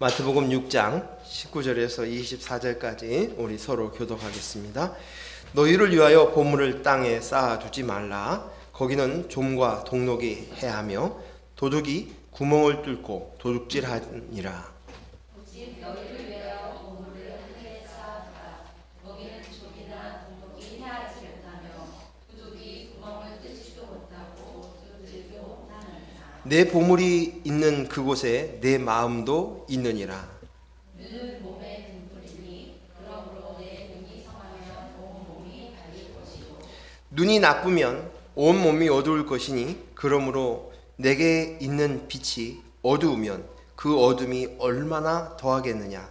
마태복음 6장 19절에서 24절까지 우리 서로 교독하겠습니다. 너희를 위하여 보물을 땅에 쌓아두지 말라. 거기는 좀과 동록이 해하며 도둑이 구멍을 뚫고 도둑질하니라. 내 보물이 있는 그곳에 내 마음도 있느니라. 눈은 몸의 등불이니 그러므로 내 눈이 성하면 온 몸이 밝을 것이고 눈이 나쁘면 온 몸이 어두울 것이니 그러므로 내게 있는 빛이 어두우면 그 어둠이 얼마나 더하겠느냐.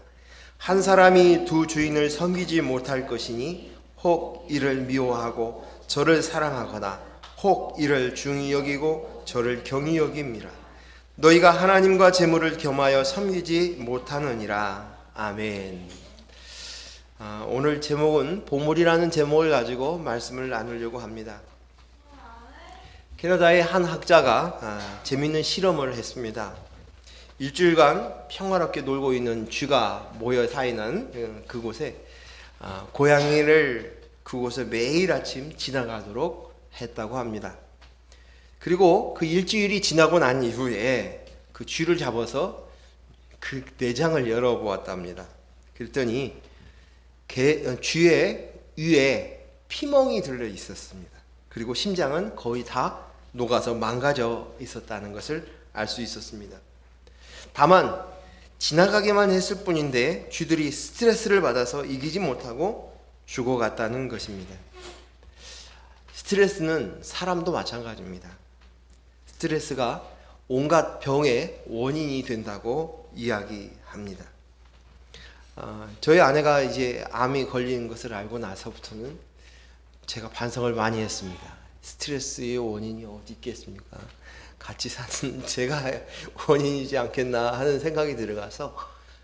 한 사람이 두 주인을 섬기지 못할 것이니 혹 이를 미워하고 저를 사랑하거나 혹 이를 중히 여기고 저를 경히 여김이라. 너희가 하나님과 재물을 겸하여 섬기지 못하느니라. 아멘. 오늘 제목은 보물이라는 제목을 가지고 말씀을 나누려고 합니다. 캐나다의 한 학자가 재미있는 실험을 했습니다. 일주일간 평화롭게 놀고 있는 쥐가 모여 사이는 그곳에 고양이를 그곳에 매일 아침 지나가도록 했다고 합니다. 그리고 그 일주일이 지나고 난 이후에 그 쥐를 잡아서 그 내장을 열어보았답니다. 그랬더니 쥐의 위에 피멍이 들려 있었습니다. 그리고 심장은 거의 다 녹아서 망가져 있었다는 것을 알 수 있었습니다. 다만 지나가기만 했을 뿐인데 쥐들이 스트레스를 받아서 이기지 못하고 죽어갔다는 것입니다. 스트레스는 사람도 마찬가지입니다. 스트레스가 온갖 병의 원인이 된다고 이야기합니다. 저희 아내가 이제 암이 걸린 것을 알고 나서부터는 제가 반성을 많이 했습니다. 스트레스의 원인이 어디 있겠습니까? 같이 사는 제가 원인이지 않겠나 하는 생각이 들어가서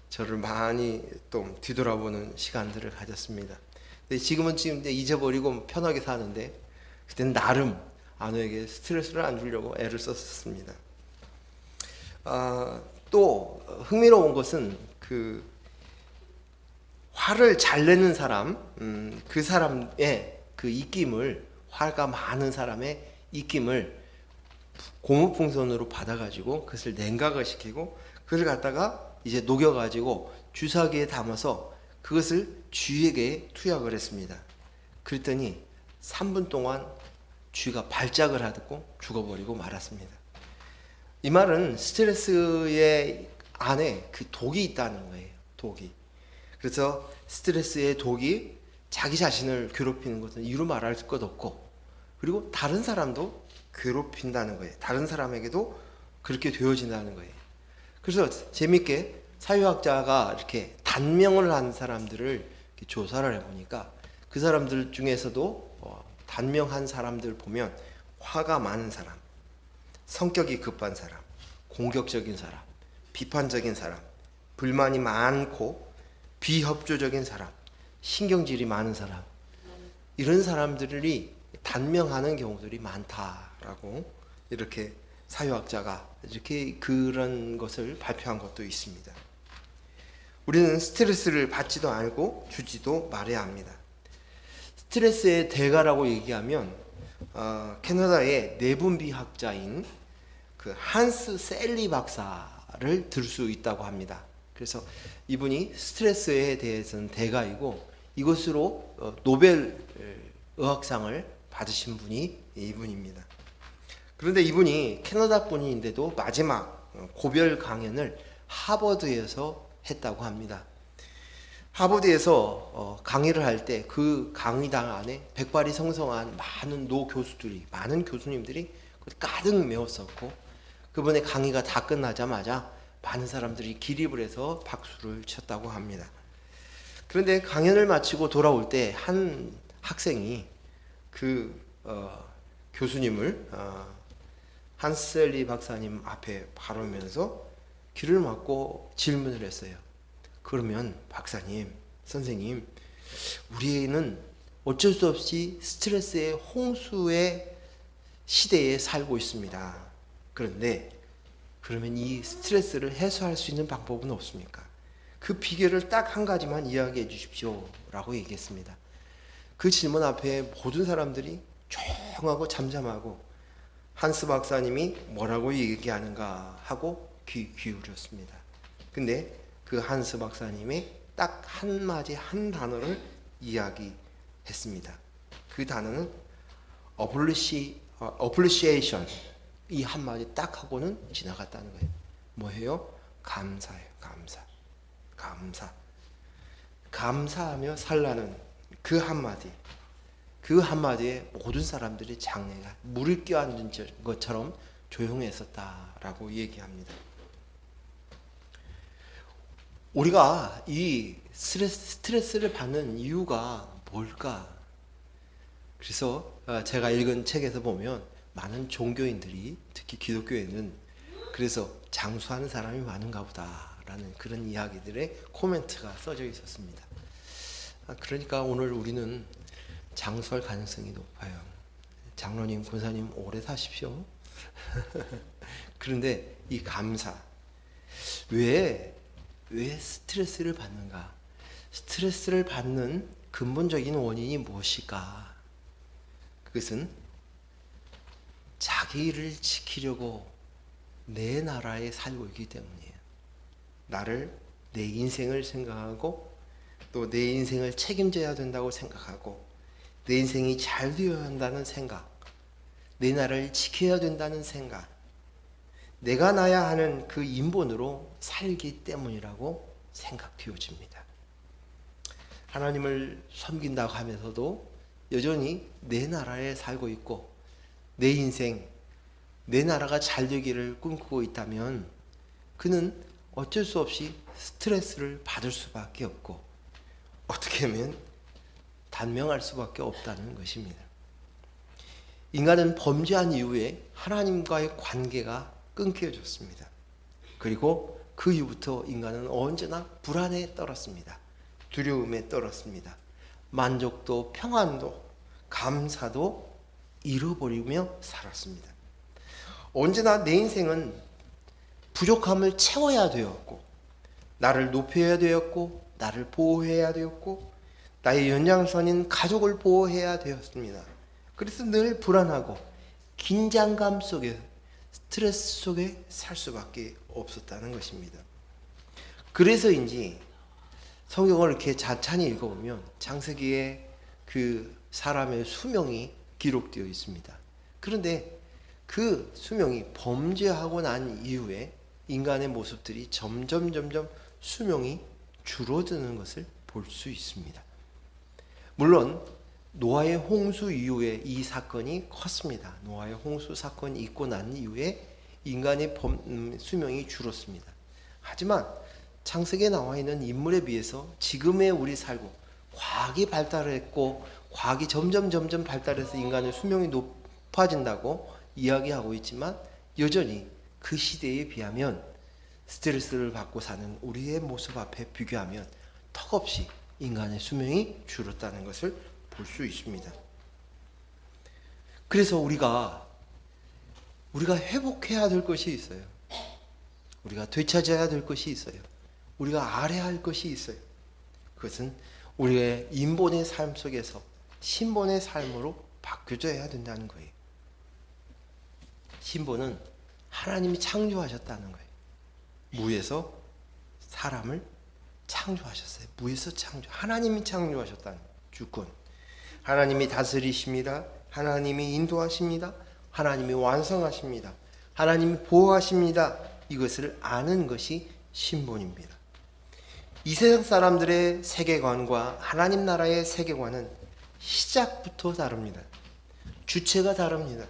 저를 많이 또 뒤돌아보는 시간들을 가졌습니다. 근데 지금은 이제 잊어버리고 편하게 사는데 그때는 나름 아내에게 스트레스를 안 주려고 애를 썼습니다. 또 흥미로운 것은 그 화를 잘 내는 사람, 그 사람의 그 입김을, 화가 많은 사람의 입김을 고무풍선으로 받아가지고 그것을 냉각을 시키고 그걸 갖다가 이제 녹여가지고 주사기에 담아서 그것을 쥐에게 투약을 했습니다. 그랬더니 3분 동안 쥐가 발작을 하고 죽어버리고 말았습니다. 이 말은 스트레스의 안에 그 독이 있다는 거예요. 독이. 그래서 스트레스의 독이 자기 자신을 괴롭히는 것은 이루 말할 것 없고 그리고 다른 사람도 괴롭힌다는 거예요. 다른 사람에게도 그렇게 되어진다는 거예요. 그래서 재밌게 사회학자가 이렇게 단명을 한 사람들을 이렇게 조사를 해보니까 그 사람들 중에서도 단명한 사람들 보면 화가 많은 사람, 성격이 급한 사람, 공격적인 사람, 비판적인 사람, 불만이 많고 비협조적인 사람, 신경질이 많은 사람, 이런 사람들이 단명하는 경우들이 많다라고 이렇게 사회학자가 이렇게 그런 것을 발표한 것도 있습니다. 우리는 스트레스를 받지도 않고 주지도 말아야 합니다. 스트레스의 대가라고 얘기하면 캐나다의 내분비학자인 그 한스 셀리 박사를 들 수 있다고 합니다. 그래서 이분이 스트레스에 대해서는 대가이고 이것으로 노벨 의학상을 받으신 분이 이분입니다. 그런데 이분이 캐나다 분인데도 마지막 고별 강연을 하버드에서 했다고 합니다. 하버드에서 강의를 할 때 그 강의당 안에 백발이 성성한 많은 교수들이, 많은 교수님들이 가득 메웠었고 그분의 강의가 다 끝나자마자 많은 사람들이 기립을 해서 박수를 쳤다고 합니다. 그런데 강연을 마치고 돌아올 때 한 학생이 그 교수님을 한셀리 박사님 앞에 바라보면서 귀를 막고 질문을 했어요. 그러면 박사님, 선생님, 우리는 어쩔 수 없이 스트레스의 홍수의 시대에 살고 있습니다. 그런데 그러면 이 스트레스를 해소할 수 있는 방법은 없습니까? 그 비결을 딱 한 가지만 이야기해 주십시오 라고 얘기했습니다. 그 질문 앞에 모든 사람들이 조용하고 잠잠하고 한스 박사님이 뭐라고 얘기하는가 하고 귀 기울였습니다. 근데 그 한스 박사님이 딱 한마디 한 단어를 이야기했습니다. 그 단어는 appreciation. 이 한마디 딱 하고는 지나갔다는 거예요. 뭐예요? 감사예요. 감사. 감사하며 살라는 그 한마디. 그 한마디에 모든 사람들이 장내가 물을 껴안는 것처럼 조용했었다라고 얘기합니다. 우리가 이 스트레스를 받는 이유가 뭘까? 그래서 제가 읽은 책에서 보면 많은 종교인들이, 특히 기독교에는 그래서 장수하는 사람이 많은가 보다라는 그런 이야기들의 코멘트가 써져 있었습니다. 그러니까 오늘 우리는 장수할 가능성이 높아요. 장로님, 권사님 오래 사십시오. 그런데 이 감사, 왜 스트레스를 받는가? 스트레스를 받는 근본적인 원인이 무엇일까? 그것은 자기를 지키려고 내 나라에 살고 있기 때문이에요. 내 인생을 생각하고 또 내 인생을 책임져야 된다고 생각하고 내 인생이 잘 되어야 한다는 생각, 내 나라를 지켜야 된다는 생각, 내가 나야 하는 그 인본으로 살기 때문이라고 생각되어집니다. 하나님을 섬긴다고 하면서도 여전히 내 나라에 살고 있고 내 인생, 내 나라가 잘 되기를 꿈꾸고 있다면 그는 어쩔 수 없이 스트레스를 받을 수밖에 없고 어떻게 하면 단명할 수밖에 없다는 것입니다. 인간은 범죄한 이후에 하나님과의 관계가 끊겨졌습니다. 그리고 그 이후부터 인간은 언제나 불안에 떨었습니다. 두려움에 떨었습니다. 만족도, 평안도, 감사도 잃어버리며 살았습니다. 언제나 내 인생은 부족함을 채워야 되었고 나를 높여야 되었고 나를 보호해야 되었고 나의 연장선인 가족을 보호해야 되었습니다. 그래서 늘 불안하고 긴장감 속에 스트레스 속에 살 수밖에 없었다는 것입니다. 그래서인지 성경을 이렇게 찬찬히 읽어보면 창세기에 그 사람의 수명이 기록되어 있습니다. 그런데 그 수명이 범죄하고 난 이후에 인간의 모습들이 점점 수명이 줄어드는 것을 볼 수 있습니다. 물론 노아의 홍수 이후에 이 사건이 컸습니다. 노아의 홍수 사건이 있고 난 이후에 인간의 수명이 줄었습니다. 하지만 창세기에 나와 있는 인물에 비해서 지금의 우리 살고 과학이 발달했고 과학이 점점 발달해서 인간의 수명이 높아진다고 이야기하고 있지만 여전히 그 시대에 비하면 스트레스를 받고 사는 우리의 모습 앞에 비교하면 턱없이 인간의 수명이 줄었다는 것을 볼 수 있습니다. 그래서 우리가 회복해야 될 것이 있어요. 우리가 되찾아야 될 것이 있어요. 우리가 알아야 할 것이 있어요. 그것은 우리의 인본의 삶 속에서 신본의 삶으로 바뀌어져야 된다는 거예요. 신본은 하나님이 창조하셨다는 거예요. 무에서 사람을 창조하셨어요. 무에서 하나님이 창조하셨다는 주권. 하나님이 다스리십니다. 하나님이 인도하십니다. 하나님이 완성하십니다. 하나님이 보호하십니다. 이것을 아는 것이 신본입니다. 이 세상 사람들의 세계관과 하나님 나라의 세계관은 시작부터 다릅니다. 주체가 다릅니다.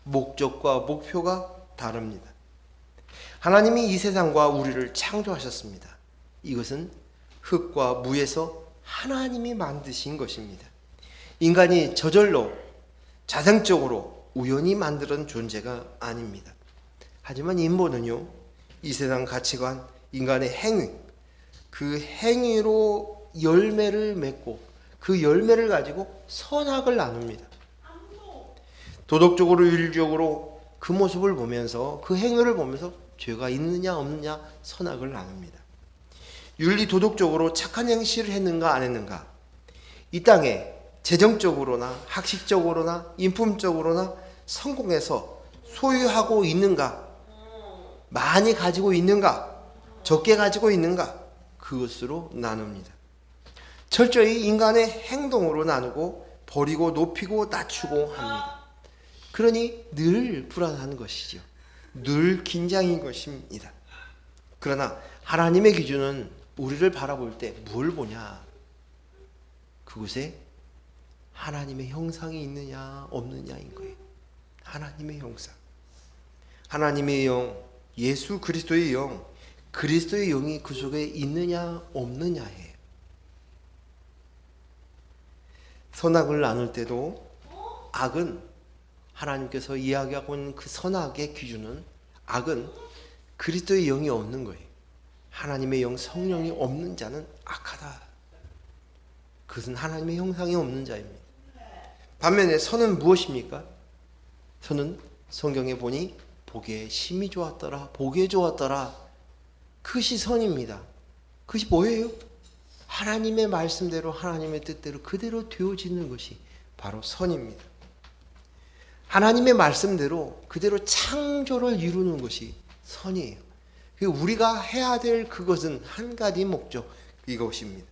목적과 목표가 다릅니다. 하나님이 이 세상과 우리를 창조하셨습니다. 이것은 흙과 무에서 하나님이 만드신 것입니다. 인간이 저절로 자생적으로 우연히 만드는 존재가 아닙니다. 하지만 인본은요, 이 세상 가치관, 인간의 행위, 그 행위로 열매를 맺고 그 열매를 가지고 선악을 나눕니다. 도덕적으로 윤리적으로 그 모습을 보면서 그 행위를 보면서 죄가 있느냐 없느냐 선악을 나눕니다. 윤리 도덕적으로 착한 행실을 했는가 안 했는가, 이 땅에 재정적으로나 학식적으로나 인품적으로나 성공해서 소유하고 있는가, 많이 가지고 있는가, 적게 가지고 있는가, 그것으로 나눕니다. 철저히 인간의 행동으로 나누고 버리고 높이고 낮추고 합니다. 그러니 늘 불안한 것이죠. 늘 긴장인 것입니다. 그러나 하나님의 기준은 우리를 바라볼 때 뭘 보냐? 그곳에 하나님의 형상이 있느냐 없느냐인 거예요. 하나님의 형상, 하나님의 영, 예수 그리스도의 영, 그리스도의 영이 그 속에 있느냐 없느냐예요. 선악을 나눌 때도 악은, 하나님께서 이야기하고 있는 그 선악의 기준은, 악은 그리스도의 영이 없는 거예요. 하나님의 영, 성령이 없는 자는 악하다. 그것은 하나님의 형상이 없는 자입니다. 반면에 선은 무엇입니까? 선은 성경에 보니 보기에 심히 좋았더라, 보기에 좋았더라. 그것이 선입니다. 그것이 뭐예요? 하나님의 말씀대로, 하나님의 뜻대로 그대로 되어지는 것이 바로 선입니다. 하나님의 말씀대로 그대로 창조를 이루는 것이 선이에요. 우리가 해야 될 그것은 한 가지 목적, 이것입니다.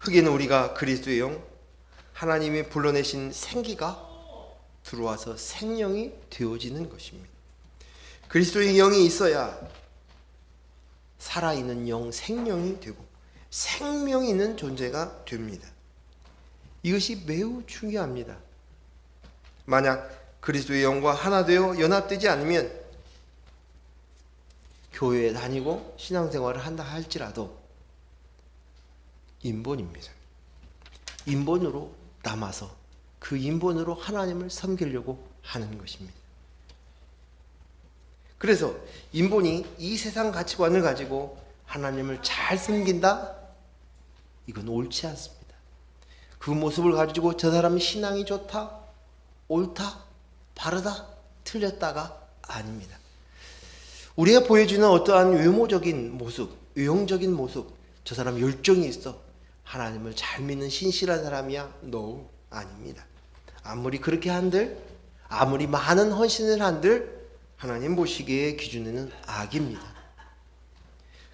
흙에는 우리가 그리스도의 영, 하나님이 불러내신 생기가 들어와서 생명이 되어지는 것입니다. 그리스도의 영이 있어야 살아있는 영, 생명이 되고 생명이 있는 존재가 됩니다. 이것이 매우 중요합니다. 만약 그리스도의 영과 하나 되어 연합되지 않으면 교회에 다니고 신앙생활을 한다 할지라도 인본입니다. 인본으로 남아서 그 인본으로 하나님을 섬기려고 하는 것입니다. 그래서 인본이 이 세상 가치관을 가지고 하나님을 잘 섬긴다? 이건 옳지 않습니다. 그 모습을 가지고 저 사람이 신앙이 좋다, 옳다, 바르다, 틀렸다가 아닙니다. 우리가 보여주는 어떠한 외모적인 모습, 외형적인 모습, 저 사람 열정이 있어, 하나님을 잘 믿는 신실한 사람이야? No, 아닙니다. 아무리 그렇게 한들, 아무리 많은 헌신을 한들 하나님 보시기에 기준에는 악입니다.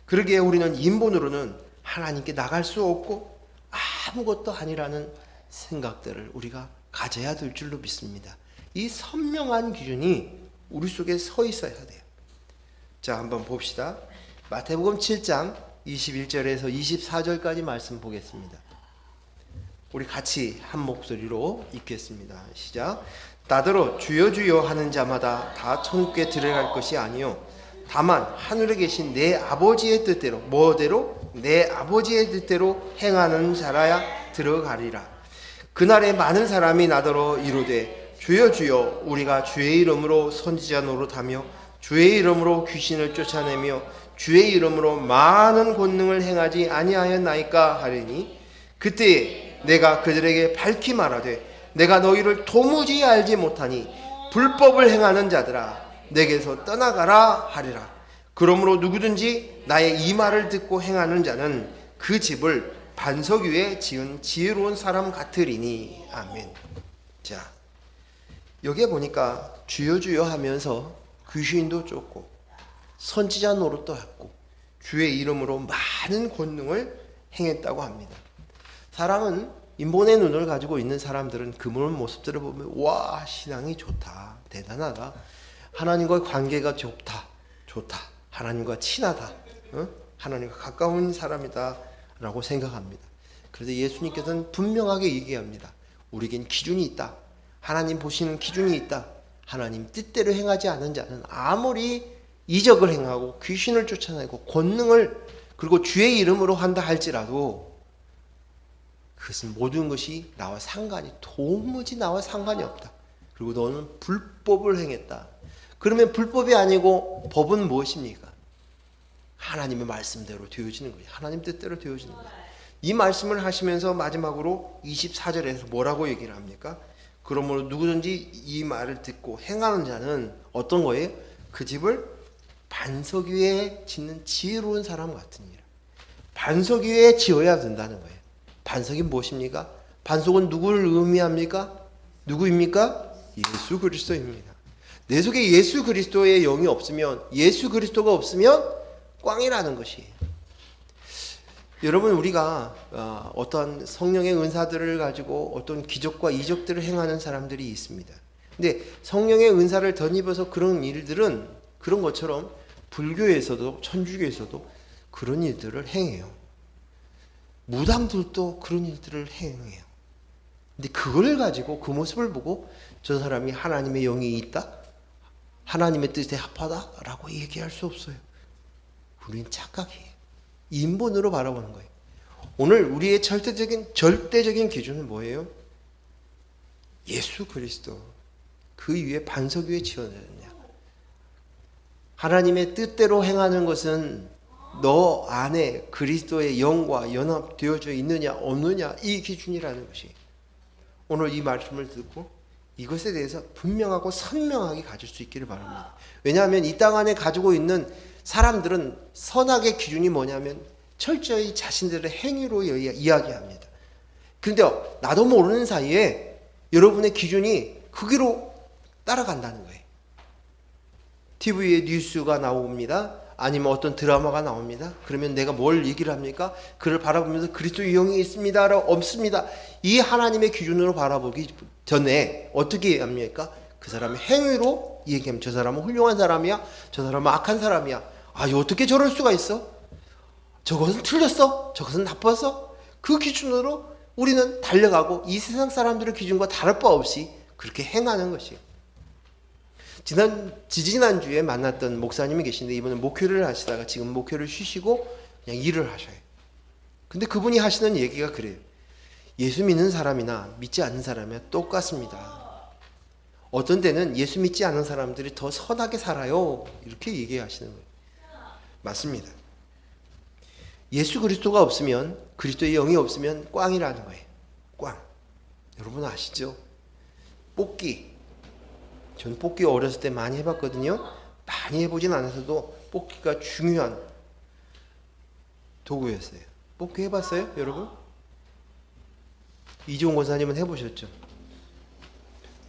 그러기에 우리는 인본으로는 하나님께 나갈 수 없고 아무것도 아니라는 생각들을 우리가 가져야 될 줄로 믿습니다. 이 선명한 기준이 우리 속에 서 있어야 돼요. 자, 한번 봅시다. 마태복음 7장 21절에서 24절까지 말씀 보겠습니다. 우리 같이 한 목소리로 읽겠습니다. 시작. 나더러 주여 주여 하는 자마다 다 천국에 들어갈 것이 아니요 다만 하늘에 계신 내 아버지의 뜻대로, 뭐대로? 내 아버지의 뜻대로 행하는 자라야 들어가리라. 그날에 많은 사람이 나더러 이르되 주여 주여 우리가 주의 이름으로 선지자 노릇하며 주의 이름으로 귀신을 쫓아내며 주의 이름으로 많은 권능을 행하지 아니하였나이까 하리니 그때에 내가 그들에게 밝히 말하되 내가 너희를 도무지 알지 못하니 불법을 행하는 자들아 내게서 떠나가라 하리라. 그러므로 누구든지 나의 이 말을 듣고 행하는 자는 그 집을 반석 위에 지은 지혜로운 사람 같으리니. 아멘. 자, 여기에 보니까 주여 주여 하면서 귀신도 쫓고 선지자 노릇도 했고 주의 이름으로 많은 권능을 행했다고 합니다. 사람은 인본의 눈을 가지고 있는 사람들은 그 모습들을 보면 와, 신앙이 좋다, 대단하다, 하나님과의 관계가 좋다, 하나님과 친하다, 하나님과 가까운 사람이다 라고 생각합니다. 그런데 예수님께서는 분명하게 얘기합니다. 우리에겐 기준이 있다. 하나님 보시는 기준이 있다. 하나님 뜻대로 행하지 않은 자는 아무리 이적을 행하고 귀신을 쫓아내고 권능을 그리고 주의 이름으로 한다 할지라도 그것은 모든 것이 나와 상관이, 도무지 나와 상관이 없다. 그리고 너는 불법을 행했다. 그러면 불법이 아니고 법은 무엇입니까? 하나님의 말씀대로 되어지는 거예요. 하나님 뜻대로 되어지는 거예요. 이 말씀을 하시면서 마지막으로 24절에서 뭐라고 얘기를 합니까? 그러므로 누구든지 이 말을 듣고 행하는 자는 어떤 거예요? 그 집을 반석 위에 짓는 지혜로운 사람 같은 일. 반석 위에 지어야 된다는 거예요. 반석이 무엇입니까? 반석은 누구를 의미합니까? 누구입니까? 예수 그리스도입니다. 내 속에 예수 그리스도의 영이 없으면, 예수 그리스도가 없으면 꽝이라는 것이에요. 여러분, 우리가 어떤 성령의 은사들을 가지고 어떤 기적과 이적들을 행하는 사람들이 있습니다. 근데 성령의 은사를 덧입어서 그런 일들은 그런 것처럼 불교에서도 천주교에서도 그런 일들을 행해요. 무당들도 그런 일들을 행해요. 근데 그걸 가지고 그 모습을 보고 저 사람이 하나님의 영이 있다? 하나님의 뜻에 합하다라고 얘기할 수 없어요. 우리는 착각이에요. 인본으로 바라보는 거예요. 오늘 우리의 절대적인 기준은 뭐예요? 예수 그리스도. 그 위에 반석 위에 지어졌냐. 하나님의 뜻대로 행하는 것은 너 안에 그리스도의 영과 연합되어져 있느냐 없느냐, 이 기준이라는 것이. 오늘 이 말씀을 듣고 이것에 대해서 분명하고 선명하게 가질 수 있기를 바랍니다. 왜냐하면 이 땅 안에 가지고 있는 사람들은 선악의 기준이 뭐냐면 철저히 자신들의 행위로 이야기합니다. 그런데 나도 모르는 사이에 여러분의 기준이 거기로 따라간다는 거예요. TV에 뉴스가 나옵니다. 아니면 어떤 드라마가 나옵니다. 그러면 내가 뭘 얘기를 합니까? 그를 바라보면서 그리스도의 영이 있습니다. 없습니다. 이 하나님의 기준으로 바라보기 전에 어떻게 합니까? 그 사람의 행위로 얘기하면 저 사람은 훌륭한 사람이야? 저 사람은 악한 사람이야? 아, 어떻게 저럴 수가 있어? 저것은 틀렸어? 저것은 나빴어? 그 기준으로 우리는 달려가고 이 세상 사람들의 기준과 다를 바 없이 그렇게 행하는 것이에요. 지지난주에 만났던 목사님이 계신데 이분은 목회를 하시다가 지금 목회를 쉬시고 그냥 일을 하셔요. 근데 그분이 하시는 얘기가 그래요. 예수 믿는 사람이나 믿지 않는 사람이나 똑같습니다. 어떤 때는 예수 믿지 않는 사람들이 더 선하게 살아요. 이렇게 얘기하시는 거예요. 맞습니다. 예수 그리스도가 없으면, 그리스도의 영이 없으면 꽝이라는 거예요. 꽝. 여러분 아시죠? 뽑기. 저는 뽑기 어렸을 때 많이 해봤거든요. 많이 해보진 않았어도 뽑기가 중요한 도구였어요. 뽑기 해봤어요, 여러분? 이종훈 권사님은 해보셨죠?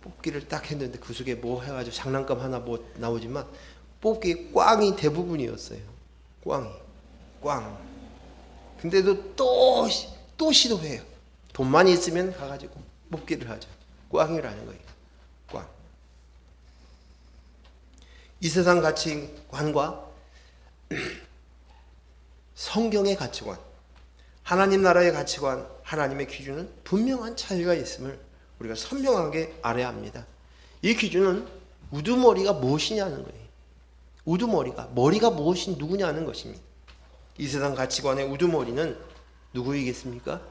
뽑기를 딱 했는데 그 속에 뭐 해가지고 장난감 하나 뭐 나오지만 뽑기 꽝이 대부분이었어요. 꽝. 근데도 또 시도해요. 돈만 있으면 가가지고 뽑기를 하죠. 꽝이라는 거예요. 꽝. 이 세상 가치관과 성경의 가치관, 하나님 나라의 가치관, 하나님의 기준은 분명한 차이가 있음을 우리가 선명하게 알아야 합니다. 이 기준은 우두머리가 무엇이냐는 거예요. 머리가 무엇이 누구냐는 것입니다. 이 세상 가치관의 우두머리는 누구이겠습니까?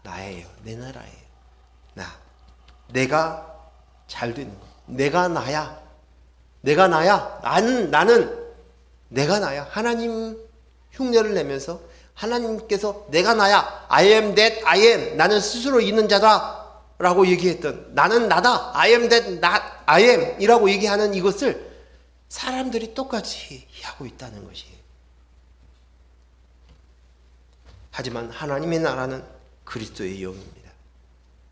나예요. 내 나라예요. 내가 잘 되는 거. 내가 나야. 나는 내가 나야. 하나님 흉내를 내면서 하나님께서 내가 나야. I am that I am. 나는 스스로 있는 자다 라고 얘기했던, 나는 나다. I am that I am 이라고 얘기하는 이것을 사람들이 똑같이 하고 있다는 것이에요. 하지만 하나님의 나라는 그리스도의 영입니다.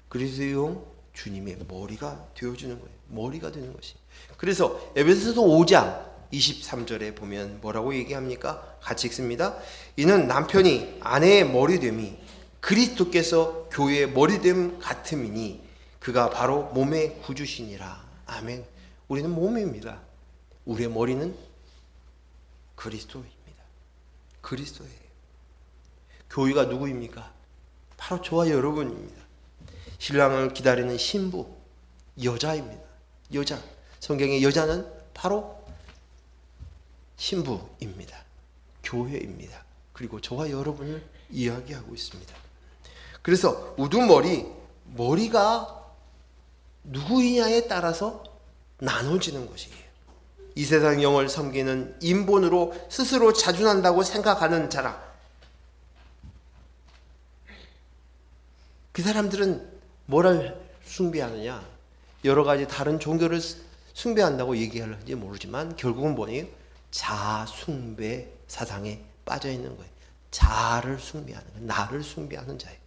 그리스도의 영, 주님의 머리가 되어주는 거예요. 머리가 되는 것이. 그래서 에베소서 5장 23절에 보면 뭐라고 얘기합니까? 같이 읽습니다. 이는 남편이 아내의 머리됨이 그리스도께서 교회의 머리됨 같음이니 그가 바로 몸의 구주시니라. 아멘. 우리는 몸입니다. 우리의 머리는 그리스도입니다. 그리스도예요. 교회가 누구입니까? 바로 저와 여러분입니다. 신랑을 기다리는 신부, 여자입니다. 여자. 성경의 여자는 바로 신부입니다. 교회입니다. 그리고 저와 여러분을 이야기하고 있습니다. 그래서 머리가 누구이냐에 따라서 나눠지는 것이에요. 이 세상 영을 섬기는 인본으로 스스로 자준한다고 생각하는 자라. 그 사람들은 뭐를 숭배하느냐? 여러 가지 다른 종교를 숭배한다고 얘기하는지 모르지만 결국은 뭐예요? 자숭배 사상에 빠져 있는 거예요. 자를 숭배하는 거예요. 나를 숭배하는 자예요.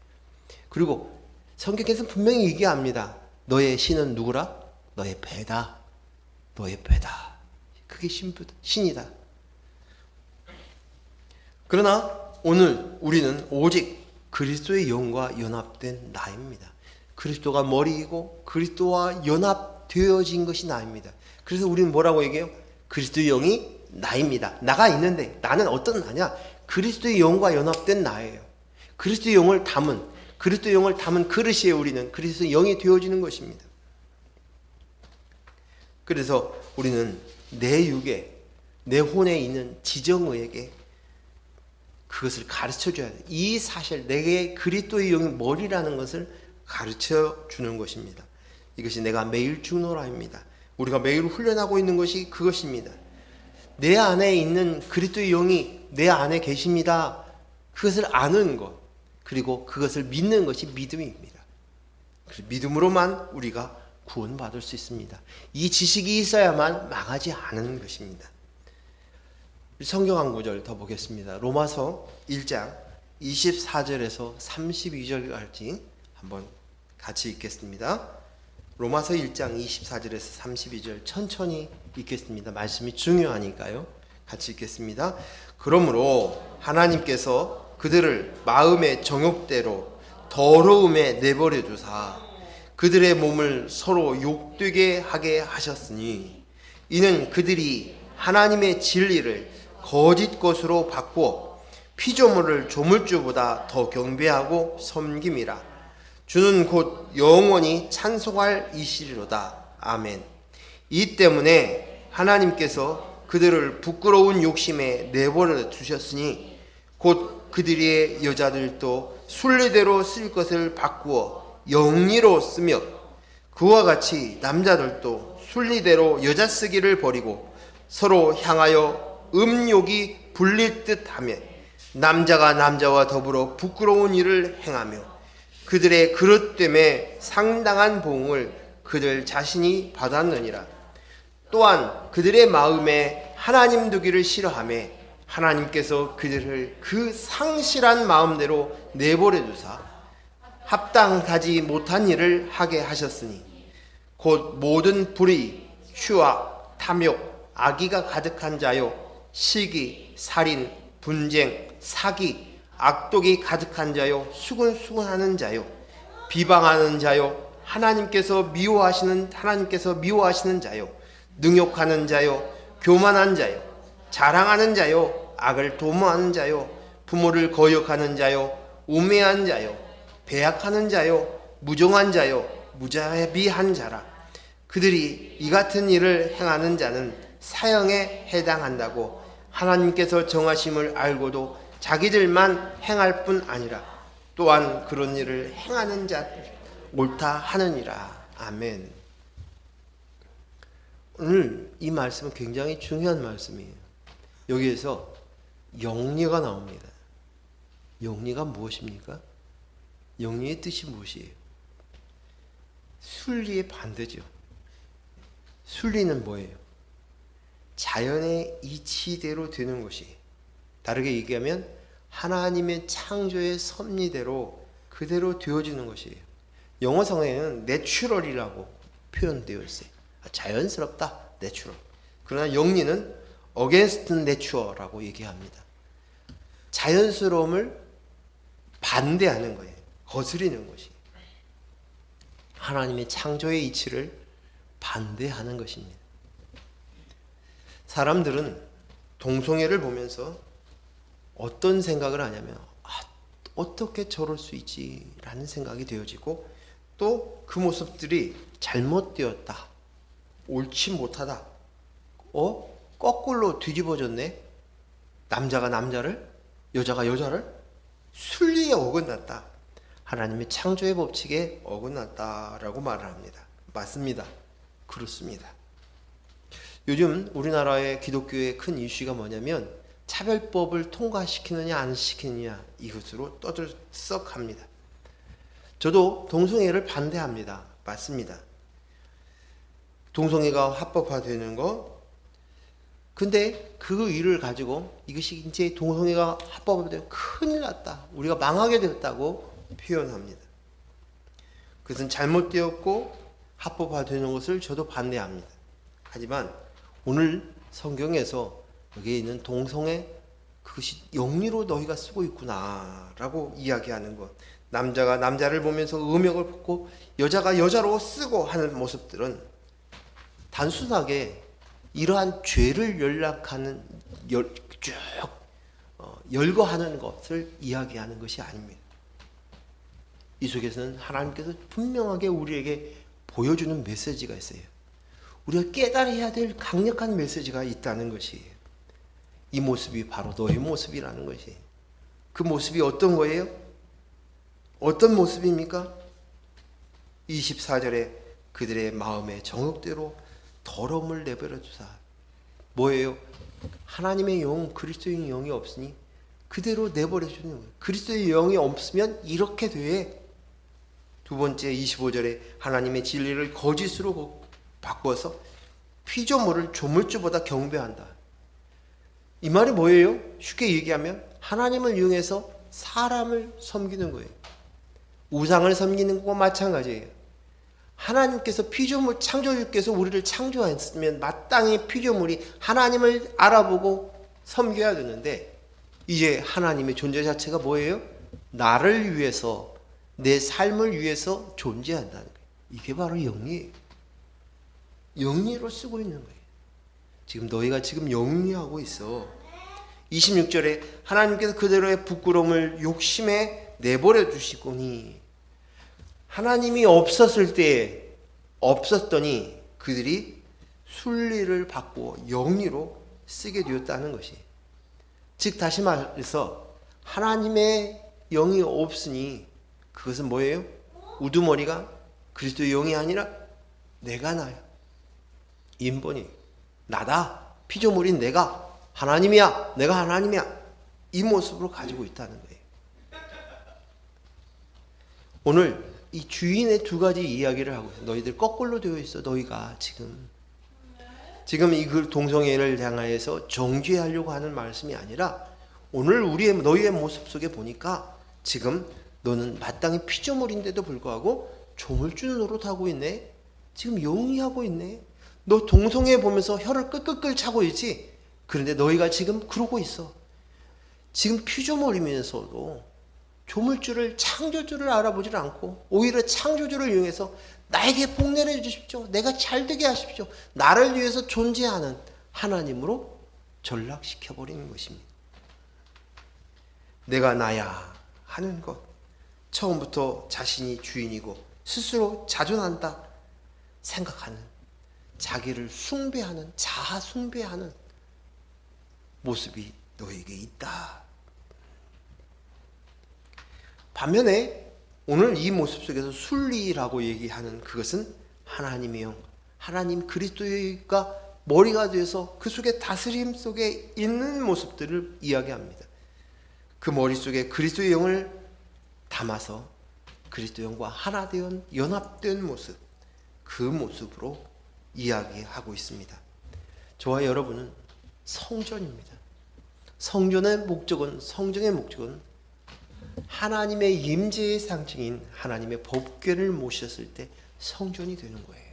그리고 성경에서 분명히 얘기합니다. 너의 신은 누구라? 너의 배다. 너의 배다. 그게 신이다. 그러나 오늘 우리는 오직 그리스도의 영과 연합된 나입니다. 그리스도가 머리이고 그리스도와 연합되어진 것이 나입니다. 그래서 우리는 뭐라고 얘기해요? 그리스도의 영이 나입니다. 나가 있는데 나는 어떤 나냐? 그리스도의 영과 연합된 나예요. 그리스도의 영을 담은 그릇이에요. 우리는 그리스도의 영이 되어지는 것입니다. 그래서 우리는 내 육에 내 혼에 있는 지정의에게 그것을 가르쳐줘야 돼. 이 사실 내게 그리스도의 영이 머리라는 것을 가르쳐주는 것입니다. 이것이 내가 매일 죽노라입니다. 우리가 매일 훈련하고 있는 것이 그것입니다. 내 안에 있는 그리스도의 영이 내 안에 계십니다. 그것을 아는 것, 그리고 그것을 믿는 것이 믿음입니다. 믿음으로만 우리가 구원받을 수 있습니다. 이 지식이 있어야만 망하지 않은 것입니다. 성경 한 구절 더 보겠습니다. 로마서 1장 24절에서 32절까지 한번 같이 읽겠습니다. 로마서 1장 24절에서 32절 천천히 읽겠습니다. 말씀이 중요하니까요. 같이 읽겠습니다. 그러므로 하나님께서 그들을 마음의 정욕대로 더러움에 내버려 두사 그들의 몸을 서로 욕되게 하게 하셨으니 이는 그들이 하나님의 진리를 거짓 것으로 바꾸어 피조물을 조물주보다 더 경배하고 섬김이라. 주는 곧 영원히 찬송할 이시리로다. 아멘. 이 때문에 하나님께서 그들을 부끄러운 욕심에 내버려 두셨으니 곧 그들의 여자들도 순리대로 쓸 것을 바꾸어 영리로 쓰며 그와 같이 남자들도 순리대로 여자 쓰기를 버리고 서로 향하여 음욕이 불릴 듯하며 남자가 남자와 더불어 부끄러운 일을 행하며 그들의 그릇됨에 상당한 보응을 그들 자신이 받았느니라. 또한 그들의 마음에 하나님 두기를 싫어하며 하나님께서 그들을 그 상실한 마음대로 내버려 두사 합당하지 못한 일을 하게 하셨으니 곧 모든 불의, 추악, 탐욕, 악의가 가득한 자요 시기, 살인, 분쟁, 사기, 악독이 가득한 자요 수군수군하는 자요 비방하는 자요 하나님께서 미워하시는 자요 능욕하는 자요 교만한 자요 자랑하는 자요 악을 도모하는 자요 부모를 거역하는 자요 우매한 자요 배약하는 자요 무정한 자요 무자비한 자라. 그들이 이 같은 일을 행하는 자는 사형에 해당한다고 하나님께서 정하심을 알고도 자기들만 행할 뿐 아니라 또한 그런 일을 행하는 자들 옳다 하느니라. 아멘. 오늘 이 말씀은 굉장히 중요한 말씀이에요. 여기에서 영리가 나옵니다. 영리가 무엇입니까? 영리의 뜻이 무엇이에요? 순리의 반대죠. 순리는 뭐예요? 자연의 이치대로 되는 것이, 다르게 얘기하면 하나님의 창조의 섭리대로 그대로 되어지는 것이에요. 영어 성에는 내추럴이라고 표현되어 있어요. 자연스럽다, 내추럴. 그러나 영리는 against nature라고 얘기합니다. 자연스러움을 반대하는 거예요. 거스리는 것이. 하나님의 창조의 이치를 반대하는 것입니다. 사람들은 동성애를 보면서 어떤 생각을 하냐면 어떻게 저럴 수 있지? 라는 생각이 되어지고 또 그 모습들이 잘못되었다. 옳지 못하다. 거꾸로 뒤집어졌네. 남자가 남자를, 여자가 여자를 순리에 어긋났다. 하나님의 창조의 법칙에 어긋났다라고 말을 합니다. 맞습니다. 그렇습니다. 요즘 우리나라의 기독교의 큰 이슈가 뭐냐면 차별법을 통과시키느냐 안 시키느냐 이것으로 떠들썩합니다. 저도 동성애를 반대합니다. 맞습니다. 동성애가 합법화되는 거. 근데 그 일을 가지고 이것이 이제 동성애가 합법화되면 큰일 났다, 우리가 망하게 되었다고 표현합니다. 그것은 잘못되었고 합법화되는 것을 저도 반대합니다. 하지만 오늘 성경에서 여기에 있는 동성애, 그것이 영리로 너희가 쓰고 있구나 라고 이야기하는 것, 남자가 남자를 보면서 음역을 벗고 여자가 여자로 쓰고 하는 모습들은 단순하게 이러한 죄를 열거하는 것을 이야기하는 것이 아닙니다. 이 속에서는 하나님께서 분명하게 우리에게 보여주는 메시지가 있어요. 우리가 깨달아야 될 강력한 메시지가 있다는 것이에요. 이 모습이 바로 너의 모습이라는 것이에요. 그 모습이 어떤 거예요? 어떤 모습입니까? 24절에 그들의 마음의 정욕대로 더러움을 내버려 두사. 뭐예요? 하나님의 영, 그리스도의 영이 없으니 그대로 내버려 주는 거예요. 그리스도의 영이 없으면 이렇게 돼. 두 번째 25절에 하나님의 진리를 거짓으로 바꿔서 피조물을 조물주보다 경배한다. 이 말이 뭐예요? 쉽게 얘기하면 하나님을 이용해서 사람을 섬기는 거예요. 우상을 섬기는 것과 마찬가지예요. 하나님께서 피조물 창조주께서 우리를 창조했으면 마땅히 피조물이 하나님을 알아보고 섬겨야 되는데, 이제 하나님의 존재 자체가 뭐예요? 나를 위해서, 내 삶을 위해서 존재한다는 거예요. 이게 바로 영리예요. 영리로 쓰고 있는 거예요. 지금 너희가 지금 영리하고 있어. 26절에 하나님께서 그대로의 부끄러움을 욕심에 내버려 두시거니, 하나님이 없었더니 그들이 순리를 받고 영리로 쓰게 되었다는 것이. 즉 다시 말해서 하나님의 영이 없으니 그것은 뭐예요? 우두머리가 그리스도의 영이 아니라 내가 나야. 인본이 나다. 피조물인 내가 하나님이야. 내가 하나님이야. 이 모습으로 가지고 있다는 거예요. 오늘 이 주인의 두 가지 이야기를 하고 있어요. 너희들 거꾸로 되어 있어. 너희가 지금 이 동성애를 향하여서 정죄하려고 하는 말씀이 아니라, 오늘 너희의 모습 속에 보니까 지금 너는 마땅히 피조물인데도 불구하고 조물주 노릇하고 있네. 지금 영리하고 있네. 너 동성애 보면서 혀를 끌끌끌 차고 있지. 그런데 너희가 지금 그러고 있어. 지금 피조물이면서도 조물주를, 창조주를 알아보질 않고 오히려 창조주를 이용해서 나에게 복 내려 주십시오, 내가 잘되게 하십시오, 나를 위해서 존재하는 하나님으로 전락시켜버리는 것입니다. 내가 나야 하는 것, 처음부터 자신이 주인이고 스스로 자존한다 생각하는, 자기를 숭배하는, 자아 숭배하는 모습이 너에게 있다. 반면에 오늘 이 모습 속에서 순리라고 얘기하는 그것은 하나님의 영, 하나님 그리스도가 머리가 되어서 그 속에 다스림 속에 있는 모습들을 이야기합니다. 그 머릿속에 그리스도의 영을 담아서 그리스도 영과 하나 되어 연합된 모습, 그 모습으로 이야기하고 있습니다. 저와 여러분은 성전입니다. 성전의 목적은 하나님의 임재의 상징인 하나님의 법궤를 모셨을 때 성전이 되는 거예요.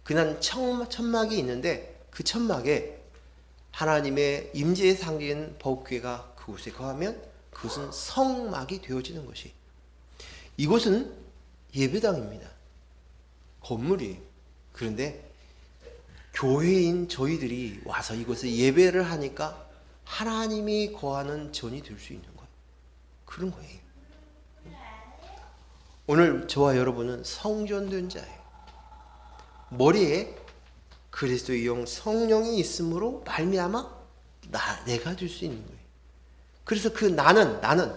그냥 천막이 있는데 그 천막에 하나님의 임재의 상징인 법궤가 그곳에 거하면 그것은 성막이 되어지는 것이. 이곳은 예배당입니다. 건물이에요. 그런데 교회인 저희들이 와서 이곳에 예배를 하니까 하나님이 거하는 전이 될 수 있는 거예요. 그런 거예요. 오늘 저와 여러분은 성전된 자예요. 머리에 그리스도의 영, 성령이 있으므로 말미암아 내가 될 수 있는 거예요. 그래서 그 나는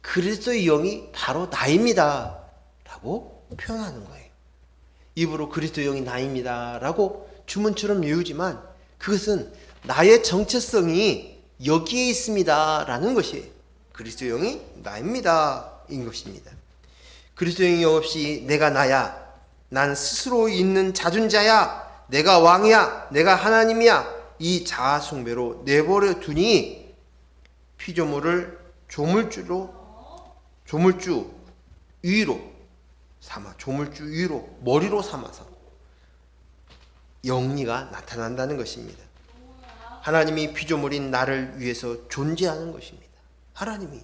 그리스도의 영이 바로 나입니다 라고 표현하는 거예요. 입으로 그리스도의 영이 나입니다 라고 주문처럼 외우지만 그것은 나의 정체성이 여기에 있습니다 라는 것이에요. 그리스도의 영이 나입니다 인 것입니다. 그리스도의 영이 없이 내가 나야, 난 스스로 있는 자존자야, 내가 왕이야, 내가 하나님이야, 이 자아 숭배로 내버려 두니 피조물을 조물주 위로 삼아, 조물주 위로, 머리로 삼아서 영리가 나타난다는 것입니다. 하나님이 피조물인 나를 위해서 존재하는 것입니다. 하나님이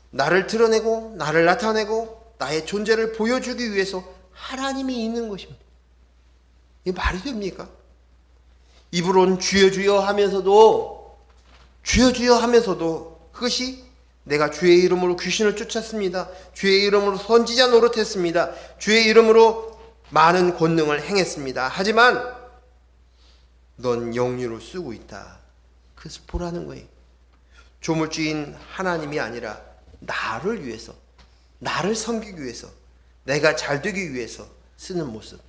나를 드러내고 나를 나타내고 나의 존재를 보여주기 위해서 하나님이 있는 것입니다. 이게 말이 됩니까? 입으로는 주여 주여 하면서도 그것이 내가 주의 이름으로 귀신을 쫓았습니다, 주의 이름으로 선지자 노릇했습니다, 주의 이름으로 많은 권능을 행했습니다, 하지만 넌 영리로 쓰고 있다. 그래서 보라는 거예요. 조물주인 하나님이 아니라 나를 위해서, 나를 섬기기 위해서, 내가 잘 되기 위해서 쓰는 모습,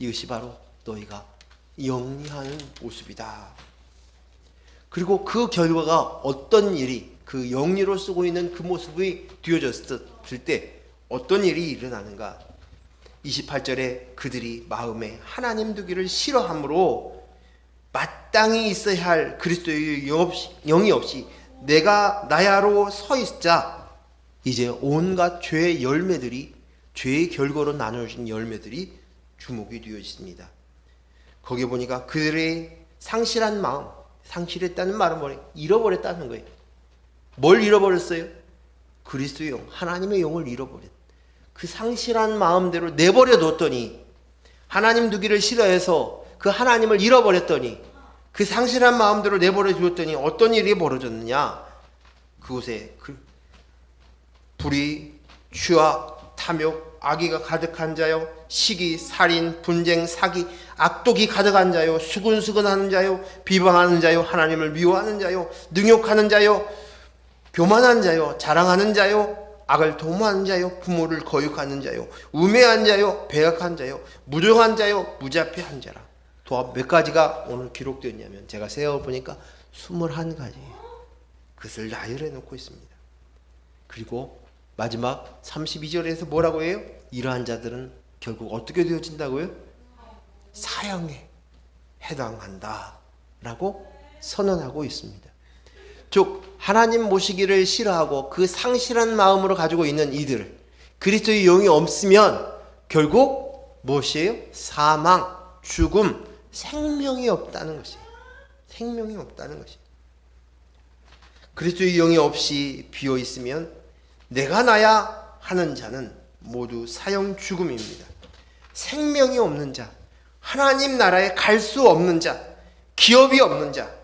이것이 바로 너희가 영리하는 모습이다. 그리고 그 결과가 어떤 일이, 그 영리로 쓰고 있는 그 모습이 뒤어졌을 때 어떤 일이 일어나는가? 28절에 그들이 마음에 하나님 두기를 싫어함으로 마땅히 있어야 할 그리스도의 영이 없이 내가 나야로 서 있자, 이제 온갖 죄의 열매들이, 죄의 결과로 나누어진 열매들이 주목이 되어있습니다. 거기 보니까 그들의 상실한 마음, 상실했다는 말은 뭐예요? 잃어버렸다는 거예요. 뭘 잃어버렸어요? 그리스도의 영, 하나님의 영을 잃어버렸. 그 상실한 마음대로 내버려 뒀더니, 하나님 두기를 싫어해서 그 하나님을 잃어버렸더니, 그 상실한 마음대로 내버려 두었더니 어떤 일이 벌어졌느냐? 그곳에 불의, 취악, 탐욕, 악의가 가득한 자요, 시기, 살인, 분쟁, 사기, 악독이 가득한 자요, 수근수근하는 자요, 비방하는 자요, 하나님을 미워하는 자요, 능욕하는 자요, 교만한 자요, 자랑하는 자요, 악을 도모하는 자요, 부모를 거역하는 자요, 우매한 자요, 배역한 자요, 무정한 자요, 무자비한 자라. 또 몇 가지가 오늘 기록되었냐면, 제가 세어보니까 21가지예요. 그것을 나열해 놓고 있습니다. 그리고 마지막 32절에서 뭐라고 해요? 이러한 자들은 결국 어떻게 되어진다고요? 사형에 해당한다 라고 선언하고 있습니다. 즉 하나님 모시기를 싫어하고 그 상실한 마음으로 가지고 있는 이들, 그리스도의 영이 없으면 결국 무엇이에요? 사망, 죽음, 생명이 없다는 것이에요. 생명이 없다는 것이에요. 그리스도의 영이 없이 비어 있으면 내가 나야 하는 자는 모두 사형 죽음입니다. 생명이 없는 자, 하나님 나라에 갈 수 없는 자, 기업이 없는 자,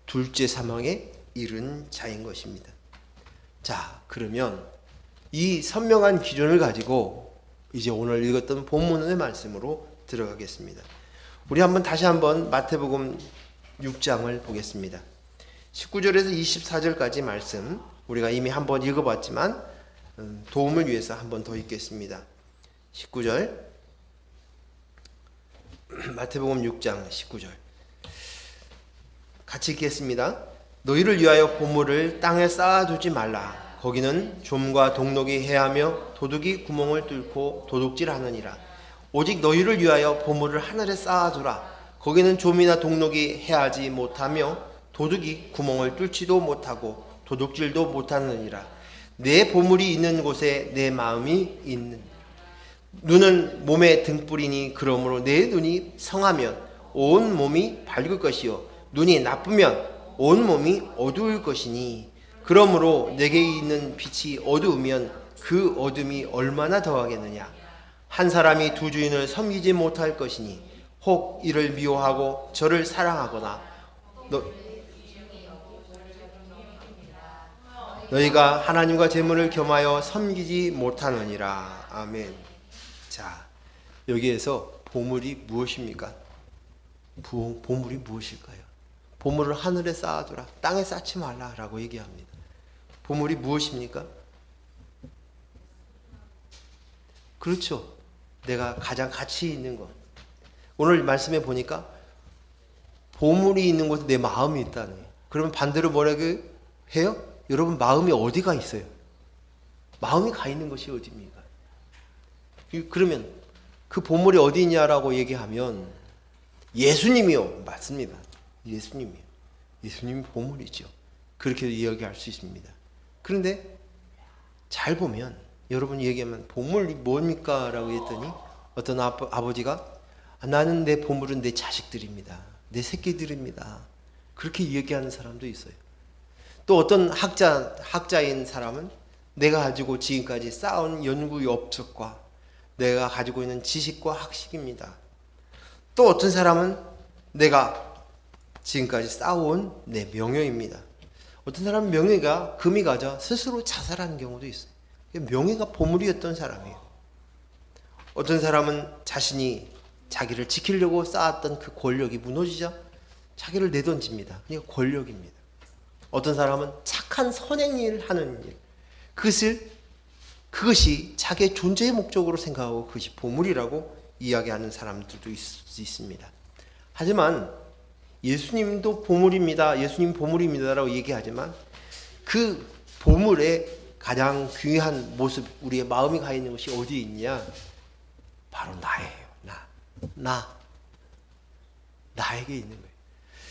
둘째 사망에 이른 자인 것입니다. 자, 그러면 이 선명한 기준을 가지고 이제 오늘 읽었던 본문의 말씀으로 들어가겠습니다. 우리 다시 한번 마태복음 6장을 보겠습니다. 19절에서 24절까지 말씀 우리가 이미 한번 읽어봤지만 도움을 위해서 한번 더 읽겠습니다. 19절, 마태복음 6장 19절 같이 읽겠습니다. 너희를 위하여 보물을 땅에 쌓아두지 말라. 거기는 좀과 동록이 해하며 도둑이 구멍을 뚫고 도둑질하느니라. 오직 너희를 위하여 보물을 하늘에 쌓아두라. 거기는 좀이나 동록이 해하지 못하며 도둑이 구멍을 뚫지도 못하고 도둑질도 못하느니라. 내 보물이 있는 곳에 내 마음이 있는. 눈은 몸의 등불이니 그러므로 내 눈이 성하면 온 몸이 밝을 것이요 눈이 나쁘면 온 몸이 어두울 것이니, 그러므로 내게 있는 빛이 어두우면 그 어둠이 얼마나 더하겠느냐. 한 사람이 두 주인을 섬기지 못할 것이니 혹 이를 미워하고 저를 사랑하거나 너희가 하나님과 재물을 겸하여 섬기지 못하느니라. 아멘. 자, 여기에서 보물이 무엇입니까? 보물이 무엇일까요? 보물을 하늘에 쌓아두라, 땅에 쌓지 말라라고 얘기합니다. 보물이 무엇입니까? 그렇죠. 내가 가장 가치 있는 것. 오늘 말씀에 보니까 보물이 있는 곳에 내 마음이 있다는 거예요. 그러면 반대로 뭐라고 해요? 여러분 마음이 어디가 있어요? 마음이 가 있는 것이 어디입니까? 그러면 그 보물이 어디 있냐라고 얘기하면 예수님이요. 맞습니다. 예수님이요. 예수님이 보물이죠. 그렇게 이야기할 수 있습니다. 그런데 잘 보면 여러분 얘기하면 보물이 뭡니까? 라고 했더니 어떤 아버지가 나는 내 보물은 내 자식들입니다. 내 새끼들입니다. 그렇게 얘기하는 사람도 있어요. 또 어떤 학자인 사람은 내가 가지고 지금까지 쌓은 연구 엽석과 내가 가지고 있는 지식과 학식입니다. 또 어떤 사람은 내가 지금까지 쌓아온 내 명예입니다. 어떤 사람은 명예가 금이 가져 스스로 자살하는 경우도 있어요. 명예가 보물이었던 사람이에요. 어떤 사람은 자신이 자기를 지키려고 쌓았던 그 권력이 무너지자 자기를 내던집니다. 그러니까 권력입니다. 어떤 사람은 착한 선행 일을 하는 일, 그것이 자기의 존재의 목적으로 생각하고 그것이 보물이라고 이야기하는 사람들도 있습니다. 하지만 예수님도 보물입니다. 예수님 보물입니다라고 얘기하지만 그 보물의 가장 귀한 모습, 우리의 마음이 가 있는 것이 어디에 있냐? 바로 나예요. 나에게 있는 거예요.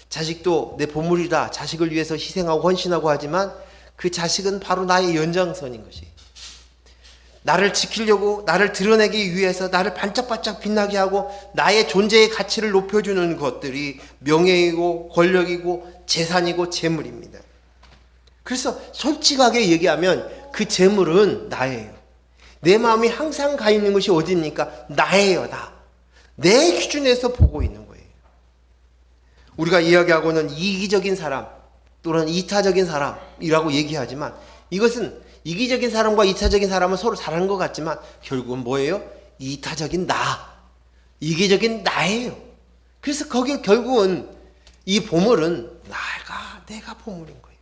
자식도 내 보물이다. 자식을 위해서 희생하고 헌신하고 하지만 그 자식은 바로 나의 연장선인 것이. 나를 지키려고, 나를 드러내기 위해서 나를 반짝반짝 빛나게 하고 나의 존재의 가치를 높여주는 것들이 명예이고 권력이고 재산이고 재물입니다. 그래서 솔직하게 얘기하면 그 재물은 나예요. 내 마음이 항상 가 있는 것이 어디입니까? 나예요. 내 기준에서 보고 있는 거예요. 우리가 이야기하고는 이기적인 사람 또는 이타적인 사람이라고 얘기하지만 이것은 이기적인 사람과 이타적인 사람은 서로 다른 것 같지만 결국은 뭐예요? 이타적인 이기적인 나예요. 그래서 거기에 결국은 이 보물은 내가 보물인 거예요.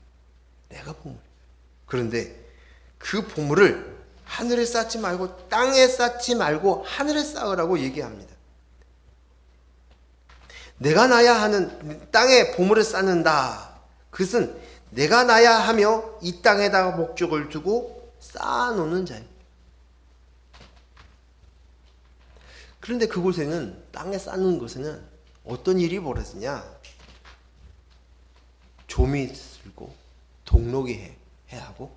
내가 보물. 그런데 그 보물을 하늘에 쌓지 말고 땅에 쌓지 말고 하늘에 쌓으라고 얘기합니다. 내가 나야 하는 땅에 보물을 쌓는다. 그것은 내가 나야 하며 이 땅에다가 목적을 두고 쌓아놓는 자예요. 그런데 그곳에는 땅에 쌓는 곳에는 어떤 일이 벌어지냐? 좀이 들고 동록이 해야 하고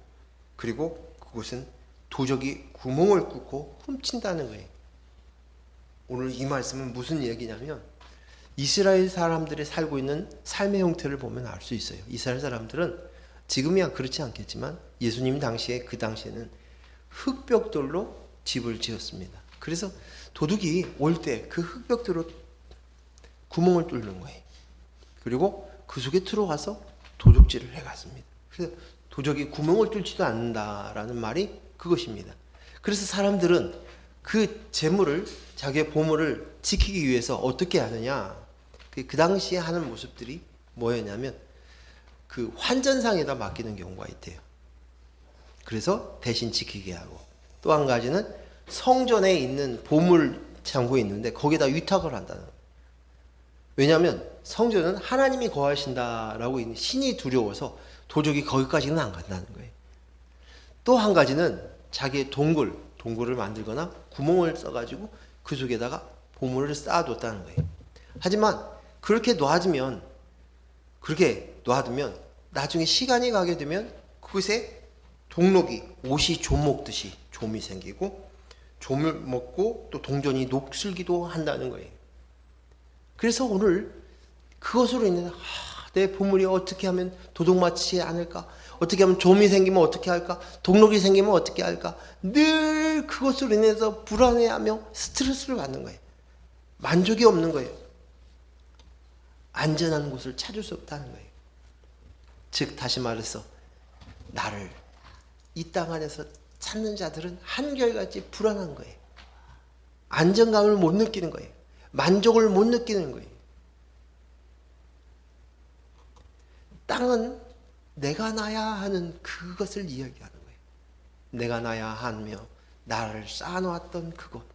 그리고 그곳은 도적이 구멍을 뚫고 훔친다는 거예요. 오늘 이 말씀은 무슨 얘기냐면 이스라엘 사람들이 살고 있는 삶의 형태를 보면 알 수 있어요. 이스라엘 사람들은 지금이야 그렇지 않겠지만 예수님 당시에 그 당시에는 흙벽돌로 집을 지었습니다. 그래서 도둑이 올 때 그 흙벽돌로 구멍을 뚫는 거예요. 그리고 그 속에 들어가서 도둑질을 해갔습니다. 그래서 도적이 구멍을 뚫지도 않는다라는 말이 그것입니다. 그래서 사람들은 그 재물을 자기의 보물을 지키기 위해서 어떻게 하느냐? 그 당시에 하는 모습들이 뭐였냐면 그 환전상에다 맡기는 경우가 있대요. 그래서 대신 지키게 하고 또 한 가지는 성전에 있는 보물 창고에 있는데 거기다 위탁을 한다는 거예요. 왜냐하면 성전은 하나님이 거하신다라고 있는 신이 두려워서 도적이 거기까지는 안 간다는 거예요. 또 한 가지는 자기의 동굴을 만들거나 구멍을 써가지고 그 속에다가 보물을 쌓아뒀다는 거예요. 하지만 그렇게 놔두면 나중에 시간이 가게 되면 그곳에 동록이 옷이 좀 먹듯이 좀이 생기고 좀을 먹고 또 동전이 녹슬기도 한다는 거예요. 그래서 오늘 그것으로 인해서 내 보물이 어떻게 하면 도둑맞지 않을까? 어떻게 하면 좀이 생기면 어떻게 할까? 동록이 생기면 어떻게 할까? 늘 그것으로 인해서 불안해하며 스트레스를 받는 거예요. 만족이 없는 거예요. 안전한 곳을 찾을 수 없다는 거예요. 즉 다시 말해서 나를 이 땅 안에서 찾는 자들은 한결같이 불안한 거예요. 안정감을 못 느끼는 거예요. 만족을 못 느끼는 거예요. 땅은 내가 나야 하는 그것을 이야기하는 거예요. 내가 나야 하며 나를 쌓아놓았던 그곳,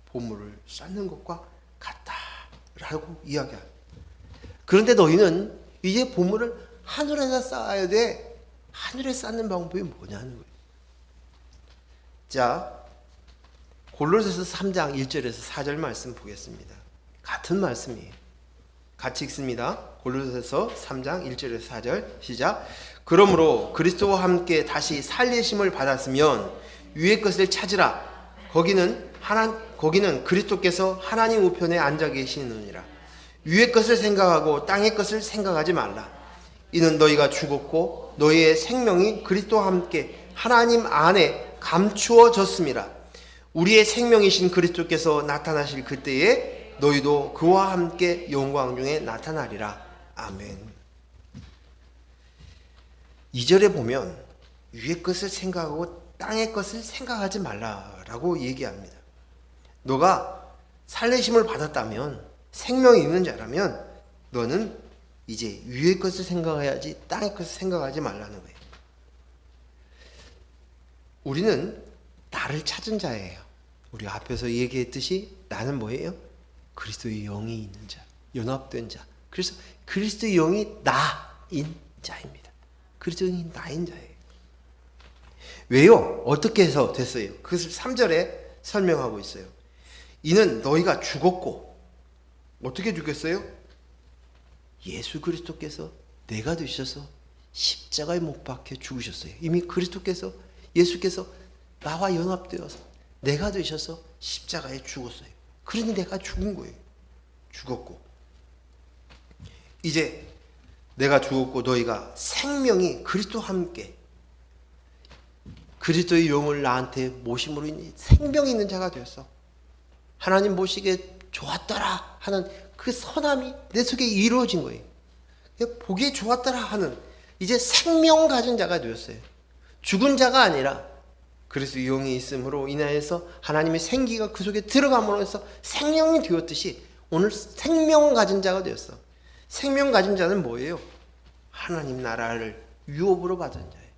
보물을 쌓는 것과 같다라고 이야기합니다. 그런데 너희는 이제 보물을 하늘에다 쌓아야 돼. 하늘에 쌓는 방법이 뭐냐는 거예요. 자, 골로새서 3장 1절에서 4절 말씀 보겠습니다. 같은 말씀이에요. 같이 읽습니다. 골로새서 3장 1절에서 4절 시작. 그러므로 그리스도와 함께 다시 살리심을 받았으면 위의 것을 찾으라. 거기는 그리스도께서 하나님 우편에 앉아 계시느니라. 위의 것을 생각하고 땅의 것을 생각하지 말라. 이는 너희가 죽었고 너희의 생명이 그리스도와 함께 하나님 안에 감추어졌음이라. 우리의 생명이신 그리스도께서 나타나실 그때에 너희도 그와 함께 영광 중에 나타나리라. 아멘. 2절에 보면 위의 것을 생각하고 땅의 것을 생각하지 말라라고 얘기합니다. 너가 살리심을 받았다면, 생명이 있는 자라면 너는 이제 위의 것을 생각해야지 땅의 것을 생각하지 말라는 거예요. 우리는 나를 찾은 자예요. 우리 앞에서 얘기했듯이 나는 뭐예요? 그리스도의 영이 있는 자, 연합된 자. 그래서 그리스도의 영이 나인 자입니다. 그리스도의 영이 나인 자예요. 왜요? 어떻게 해서 됐어요? 그것을 3절에 설명하고 있어요. 이는 너희가 죽었고, 어떻게 죽였어요? 예수 그리스도께서 내가 되셔서 십자가에 못 박혀 죽으셨어요. 이미 그리스도께서, 예수께서 나와 연합되어서 내가 되셔서 십자가에 죽었어요. 그러니 내가 죽은 거예요. 죽었고, 이제 내가 죽었고 너희가 생명이 그리스도와 함께, 그리스도의 영을 나한테 모심으로 인해 생명이 있는 자가 되었어. 하나님 보시기에 좋았더라 하는 그 선함이 내 속에 이루어진 거예요. 보기에 좋았더라 하는 이제 생명 가진 자가 되었어요. 죽은 자가 아니라 그리스도의 영이 있음으로 인하여서 하나님의 생기가 그 속에 들어감으로 해서 생명이 되었듯이 오늘 생명 가진 자가 되었어. 생명 가진 자는 뭐예요? 하나님 나라를 유업으로 받은 자예요.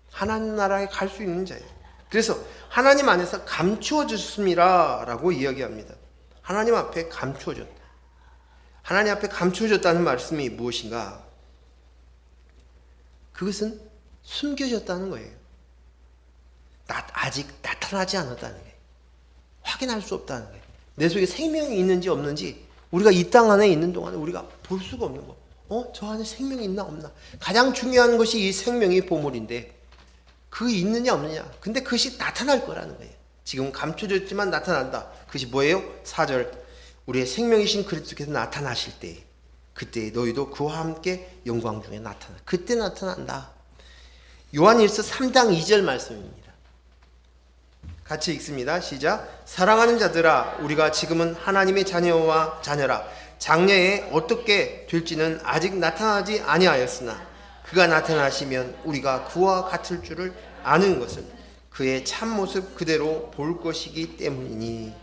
하나님 나라에 갈 수 있는 자예요. 그래서 하나님 안에서 감추어졌습니다 라고 이야기합니다. 하나님 앞에 감추어졌다. 하나님 앞에 감추어졌다는 말씀이 무엇인가? 그것은 숨겨졌다는 거예요. 아직 나타나지 않았다는 거예요. 확인할 수 없다는 거예요. 내 속에 생명이 있는지 없는지 우리가 이 땅 안에 있는 동안에 우리가 볼 수가 없는 거. 저 안에 생명이 있나 없나? 가장 중요한 것이 이 생명의 보물인데 그 있느냐 없느냐. 근데 그것이 나타날 거라는 거예요. 지금 감춰졌지만 나타난다. 그것이 뭐예요? 4절. 우리의 생명이신 그리스도께서 나타나실 때, 그때 너희도 그와 함께 영광 중에 나타나. 그때 나타난다. 요한일서 3장 2절 말씀입니다. 같이 읽습니다. 시작. 사랑하는 자들아, 우리가 지금은 하나님의 자녀라. 장래에 어떻게 될지는 아직 나타나지 아니하였으나 그가 나타나시면 우리가 그와 같을 줄을 아는 것은 그의 참모습 그대로 볼 것이기 때문이니.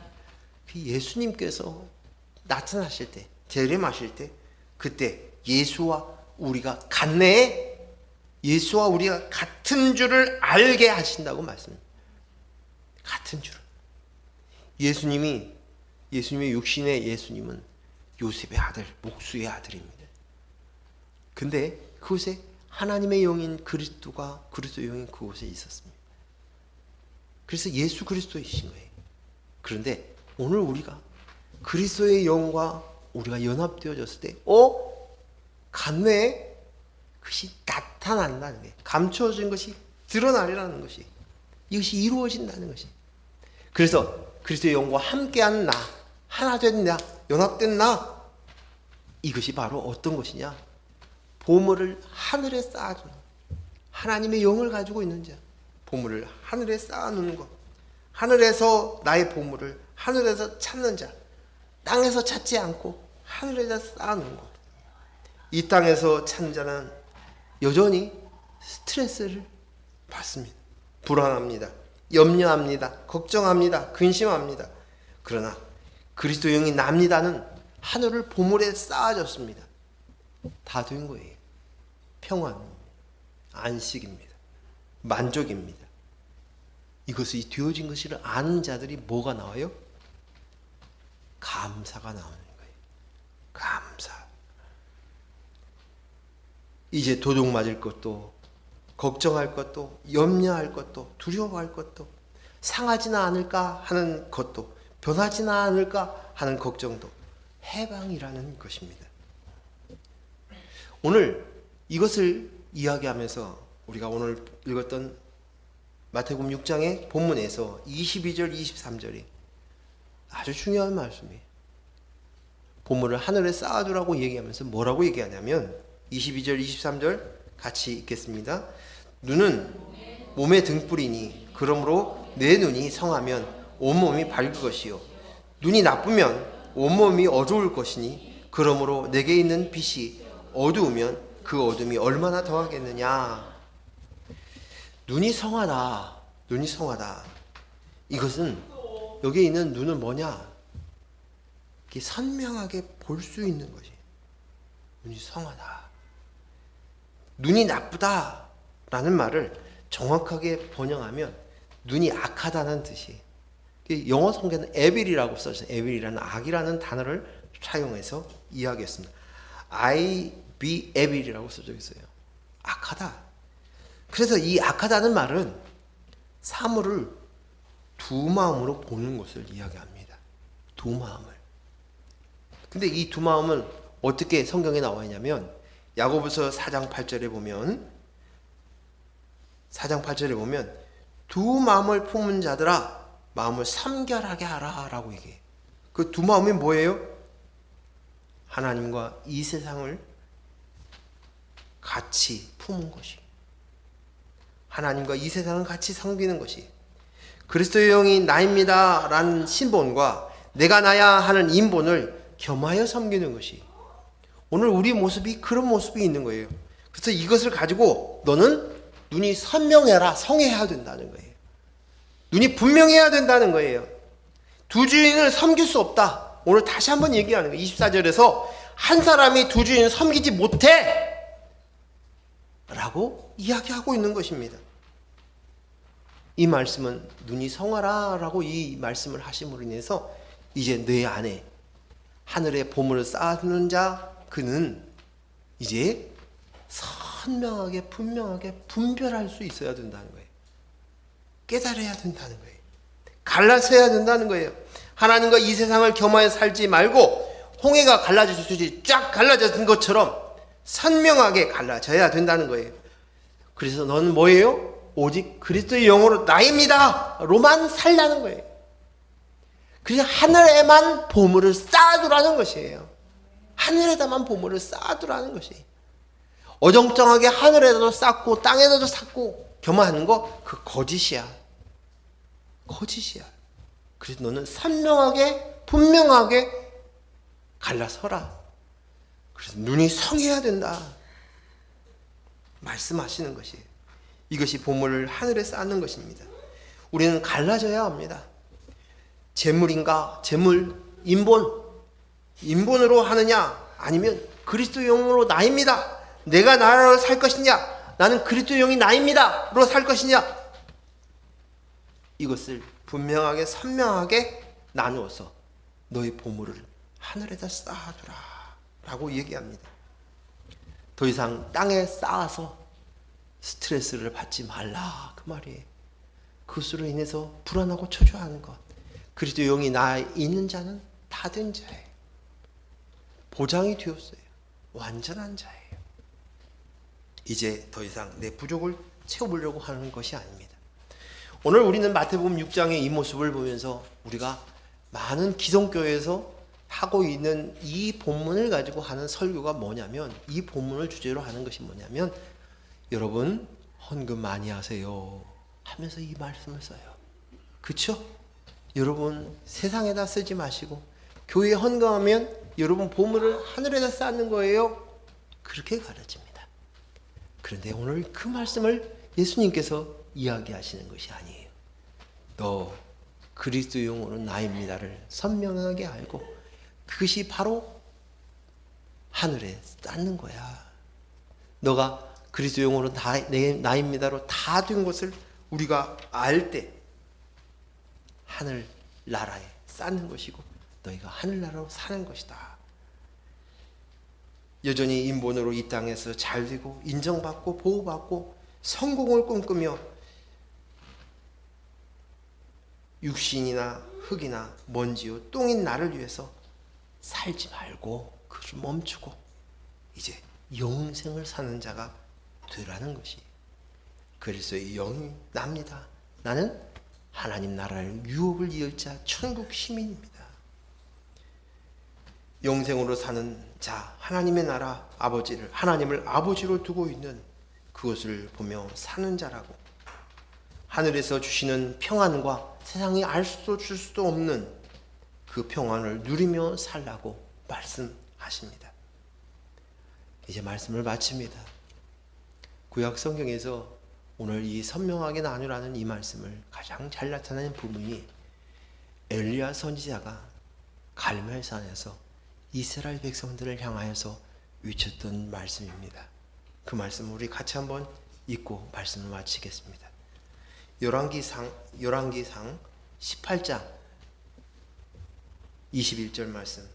예수님께서 나타나실 때, 재림하실 때, 그때 예수와 우리가 같네, 예수와 우리가 같은 줄을 알게 하신다고 말씀합니다. 같은 줄. 예수님의 육신의 예수님은 요셉의 아들, 목수의 아들입니다. 근데 그곳에 하나님의 영인 그리스도가, 그리스도의 영인 그곳에 있었습니다. 그래서 예수 그리스도이신 거예요. 그런데 오늘 우리가 그리스도의 영과 우리가 연합되어졌을 때, 같네? 그것이 나타난다는 거예요. 감추어진 것이 드러나리라는 것이, 이것이 이루어진다는 것이. 그래서 그리스도의 영과 함께한 나, 하나 된 나, 연합된 나, 이것이 바로 어떤 것이냐? 보물을 하늘에 쌓아주는, 하나님의 영을 가지고 있는 자, 보물을 하늘에 쌓아놓는 것. 하늘에서 나의 보물을 하늘에서 찾는 자, 땅에서 찾지 않고 하늘에다 쌓아놓는 것. 이 땅에서 찾는 자는 여전히 스트레스를 받습니다. 불안합니다. 염려합니다. 걱정합니다. 근심합니다. 그러나 그리스도 영이 납니다는 하늘을 보물에 쌓아줬습니다. 다 된 거예요. 평안입니다. 안식입니다. 만족입니다. 이것이 되어진 것을 아는 자들이 뭐가 나와요? 감사가 나오는 거예요. 감사. 이제 도둑 맞을 것도, 걱정할 것도, 염려할 것도, 두려워할 것도, 상하지는 않을까 하는 것도, 변하지는 않을까 하는 걱정도 해방이라는 것입니다. 오늘 이것을 이야기하면서 우리가 오늘 읽었던 마태복음 6장의 본문에서 22절, 23절이 아주 중요한 말씀이에요. 보물을 하늘에 쌓아두라고 얘기하면서 뭐라고 얘기하냐면 22절, 23절 같이 읽겠습니다. 눈은 몸의 등불이니 그러므로 내 눈이 성하면 온몸이 밝을 것이요 눈이 나쁘면 온몸이 어두울 것이니 그러므로 내게 있는 빛이 어두우면 그 어둠이 얼마나 더하겠느냐. 눈이 성하다, 눈이 성하다. 이것은 여기에 있는 눈은 뭐냐? 이렇게 선명하게 볼 수 있는 것이 눈이 성하다. 눈이 나쁘다라는 말을 정확하게 번역하면 눈이 악하다는 뜻이. 영어 성경은 evil이라고 써있어요. evil이라는 악이라는 단어를 차용해서 이야기했습니다. I be evil이라고 써져 있어요. 악하다. 그래서 이 악하다는 말은 사물을 두 마음으로 보는 것을 이야기합니다. 두 마음을. 근데 이 두 마음은 어떻게 성경에 나와 있냐면 야고보서 4장 8절에 보면 4장 8절에 보면 두 마음을 품은 자들아 마음을 삼결하게 하라 라고 얘기해요. 그 두 마음이 뭐예요? 하나님과 이 세상을 같이 품은 것이, 하나님과 이 세상을 같이 섬기는 것이, 그리스도의 영이 나입니다 라는 신본과 내가 나야 하는 인본을 겸하여 섬기는 것이, 오늘 우리 모습이 그런 모습이 있는 거예요. 그래서 이것을 가지고 너는 눈이 선명해라, 성해야 된다는 거예요. 눈이 분명해야 된다는 거예요. 두 주인을 섬길 수 없다. 오늘 다시 한번 얘기하는 거예요. 24절에서 한 사람이 두 주인을 섬기지 못해 라고 이야기하고 있는 것입니다. 이 말씀은 눈이 성하라 라고 이 말씀을 하심으로 인해서 이제 내 안에 하늘의 보물을 쌓아두는 자 그는 이제 선명하게 분명하게 분별할 수 있어야 된다는 거예요. 깨달아야 된다는 거예요. 갈라서야 된다는 거예요. 하나님과 이 세상을 겸하여 살지 말고 홍해가 갈라지듯이 쫙 갈라진 것처럼 선명하게 갈라져야 된다는 거예요. 그래서 너는 뭐예요? 오직 그리스도의 영으로 나입니다 로만 살라는 거예요. 그래서 하늘에만 보물을 쌓아두라는 것이에요. 하늘에다만 보물을 쌓아두라는 것이에요. 어정쩡하게 하늘에다도 쌓고 땅에다도 쌓고 겸하는 거 그 거짓이야. 거짓이야. 그래서 너는 선명하게 분명하게 갈라서라. 그래서 눈이 성해야 된다 말씀하시는 것이에요. 이것이 보물을 하늘에 쌓는 것입니다. 우리는 갈라져야 합니다. 재물인가? 재물, 인본으로 하느냐? 아니면 그리스도 영으로 나입니다. 내가 나로 살 것이냐? 나는 그리스도 영이 나입니다.로 살 것이냐? 이것을 분명하게 선명하게 나누어서 너의 보물을 하늘에다 쌓아두라 라고 얘기합니다. 더 이상 땅에 쌓아서 스트레스를 받지 말라 그 말이에요. 그것으로 인해서 불안하고 초조하는 것. 그리스도 영이 나에 있는 자는 다 된 자예요. 보장이 되었어요. 완전한 자예요. 이제 더 이상 내 부족을 채워보려고 하는 것이 아닙니다. 오늘 우리는 마태복음 6장의 이 모습을 보면서 우리가 많은 기성교회에서 하고 있는 이 본문을 가지고 하는 설교가 뭐냐면, 이 본문을 주제로 하는 것이 뭐냐면, 여러분 헌금 많이 하세요 하면서 이 말씀을 써요. 그쵸? 여러분 세상에다 쓰지 마시고 교회에 헌금하면 여러분 보물을 하늘에다 쌓는 거예요. 그렇게 가르칩니다. 그런데 오늘 그 말씀을 예수님께서 이야기하시는 것이 아니에요. 너 그리스도 영으로 나입니다를 선명하게 알고 그것이 바로 하늘에 쌓는 거야. 너가 그리스도 영으로 나입니다로 다 된 것을 우리가 알 때 하늘 나라에 쌓는 것이고 너희가 하늘나라로 사는 것이다. 여전히 인본으로 이 땅에서 잘 되고 인정받고 보호받고 성공을 꿈꾸며 육신이나 흙이나 먼지요 똥인 나를 위해서 살지 말고 그를 멈추고 이제 영생을 사는 자가 되라는 것이 그리스도의 영이 납니다. 나는 하나님 나라를 유업을 이을 자 천국 시민입니다. 영생으로 사는 자 하나님의 나라 아버지를 하나님을 아버지로 두고 있는 그것을 보며 사는 자라고 하늘에서 주시는 평안과 세상이 알 수도 줄 수도 없는 그 평안을 누리며 살라고 말씀하십니다. 이제 말씀을 마칩니다. 구약 성경에서 오늘 이 선명하게 나누라는 이 말씀을 가장 잘 나타내는 부분이 엘리야 선지자가 갈멜산에서 이스라엘 백성들을 향하여서 외쳤던 말씀입니다. 그 말씀을 우리 같이 한번 읽고 말씀을 마치겠습니다. 열왕기상 18장 21절 말씀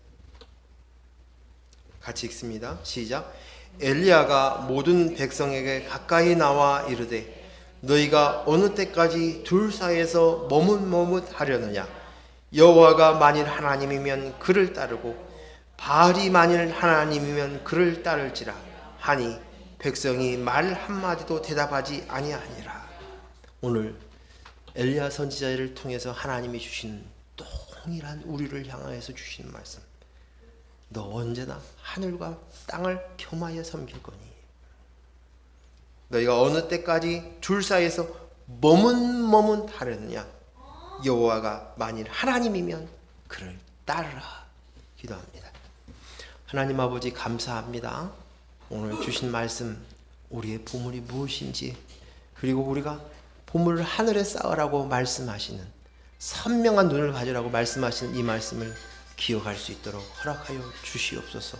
같이 읽습니다. 시작. 엘리야가 모든 백성에게 가까이 나와 이르되 너희가 어느 때까지 둘 사이에서 머뭇머뭇하려느냐 여호와가 만일 하나님이면 그를 따르고 바알이 만일 하나님이면 그를 따를지라 하니 백성이 말 한마디도 대답하지 아니하니라. 오늘 엘리야 선지자를 통해서 하나님이 주신 동일한 우리를 향하여서 주시는 말씀. 너 언제나 하늘과 땅을 겸하여 섬길 거니 너희가 어느 때까지 둘 사이에서 머뭇머뭇하려느냐 여호와가 만일 하나님이면 그를 따르라. 기도합니다. 하나님 아버지 감사합니다. 오늘 주신 말씀 우리의 보물이 무엇인지 그리고 우리가 보물을 하늘에 쌓으라고 말씀하시는 선명한 눈을 가지라고 말씀하시는 이 말씀을 기억할 수 있도록 허락하여 주시옵소서.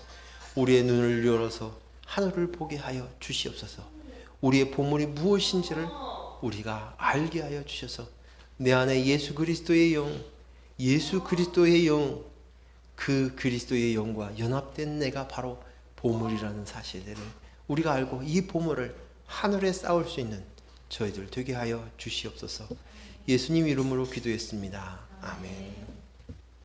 우리의 눈을 열어서 하늘을 보게 하여 주시옵소서. 우리의 보물이 무엇인지를 우리가 알게 하여 주셔서 내 안에 예수 그리스도의 영, 그 그리스도의 영과 연합된 내가 바로 보물이라는 사실을 우리가 알고 이 보물을 하늘에 쌓을 수 있는 저희들 되게 하여 주시옵소서. 예수님 이름으로 기도했습니다. 아멘.